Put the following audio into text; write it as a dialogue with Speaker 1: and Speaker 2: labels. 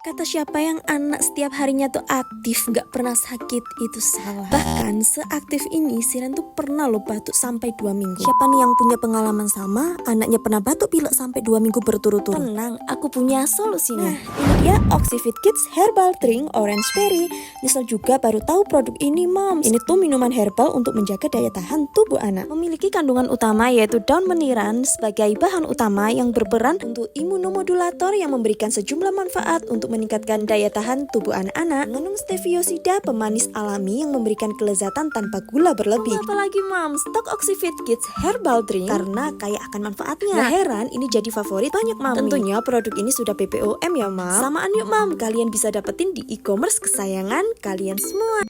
Speaker 1: Kata siapa yang anak setiap harinya tuh aktif, gak pernah sakit, itu salah. Bahkan seaktif ini Siren tuh pernah loh batuk sampai 2 minggu. Siapa nih yang punya pengalaman sama, anaknya pernah batuk pilek sampai 2 minggu berturut-turut? Tenang, aku punya solusinya. Nah, ini dia Oxyfit Kids Herbal Drink Orange Berry. Nyesel juga baru tahu produk ini, Moms. Ini tuh minuman herbal untuk menjaga daya tahan tubuh anak. Memiliki kandungan utama yaitu daun meniran sebagai bahan utama yang berperan untuk imunomodulator yang memberikan sejumlah manfaat untuk meningkatkan daya tahan tubuh anak-anak. Mengandung steviosida, pemanis alami yang memberikan kelezatan tanpa gula berlebih. Apalagi Moms, stok Oxyfit Kids Herbal Drink karena kaya akan manfaatnya. Gak heran ini jadi favorit banyak mami. Tentunya produk ini sudah BPOM ya, Mam. Samaan yuk, Mam. Kalian bisa dapetin di e-commerce kesayangan kalian semua.